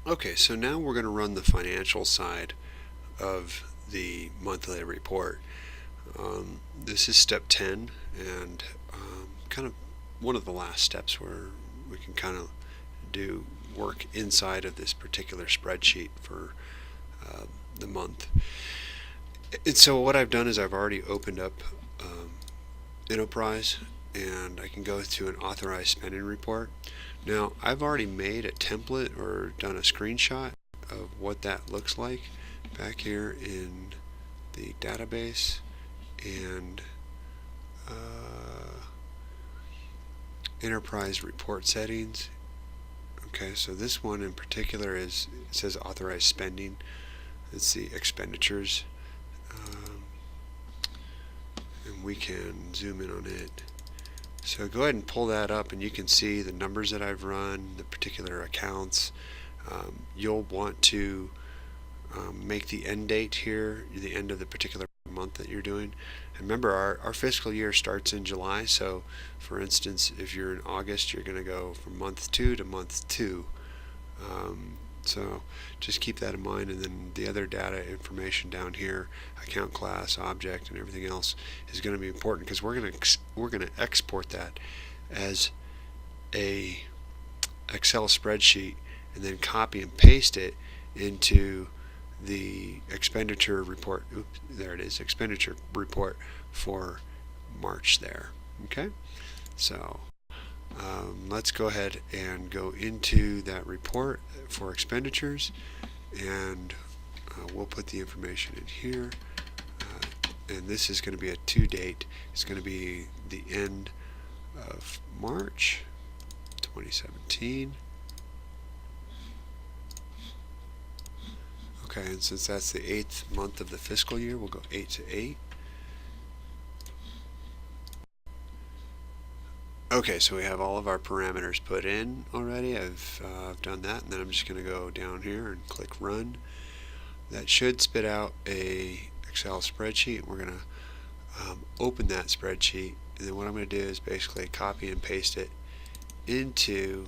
Okay, so now we're going to run the financial side of the monthly report. This is step 10 and kind of one of the last steps where we can kind of do work inside of this particular spreadsheet for the month. And so what I've done is I've already opened up Enterprise, and I can go to an authorized spending report. Now I've already made a template or done a screenshot of what that looks like back here in the database, and enterprise report settings. Okay, so this one in particular it says authorized spending. It's the expenditures, and we can zoom in on it. So go ahead and pull that up, and you can see the numbers that I've run, the particular accounts. You'll want to make the end date here the end of the particular month that you're doing. And remember, our fiscal year starts in July, so for instance, if you're in August, you're going to go from month 2 to month 2. So just keep that in mind, and then the other data information down here, account class, object, and everything else is going to be important, because we're going to export that as a Excel spreadsheet and then copy and paste it into the expenditure report. Oops, there it is, expenditure report for March there. Okay, so let's go ahead and go into that report for expenditures, and we'll put the information in here, and this is going to be a to date. It's going to be the end of March 2017. Okay, and since that's the 8th month of the fiscal year, we'll go 8 to 8. Okay, so we have all of our parameters put in already. I've done that, and then I'm just going to go down here and click Run. That should spit out a Excel spreadsheet. We're going to open that spreadsheet, and then what I'm going to do is basically copy and paste it into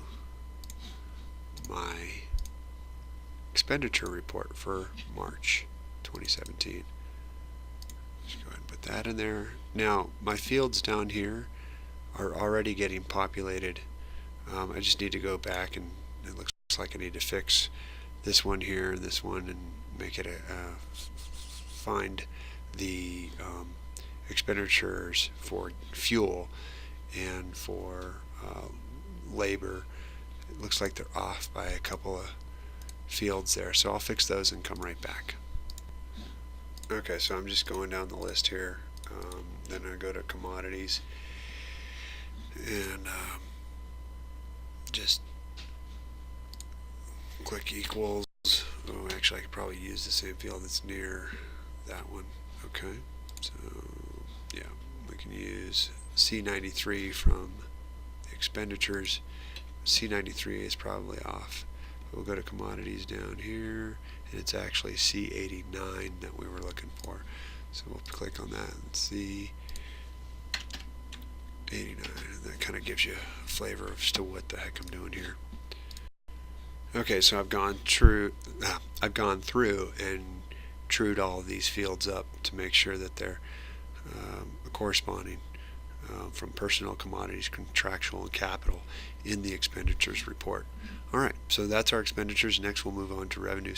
my expenditure report for March 2017. Just go ahead and put that in there. Now my fields down here are already getting populated. I just need to go back, and it looks like I need to fix this one here and this one and make it find the expenditures for fuel and for labor. It looks like they're off by a couple of fields there, so I'll fix those and come right back. Okay, so I'm just going down the list here. Then I go to commodities, and just click equals. Oh, actually I could probably use the same field that's near that one. Okay, so yeah, we can use C93 from the expenditures. C93 is probably off. We'll go to commodities down here, and it's actually C89 that we were looking for. So we'll click on that and see C89, and that kind of gives you a flavor as to what the heck I'm doing here. Okay, so I've gone through and trued all of these fields up to make sure that they're corresponding from personnel, commodities, contractual, and capital in the expenditures report. Alright, so that's our expenditures. Next we'll move on to revenues.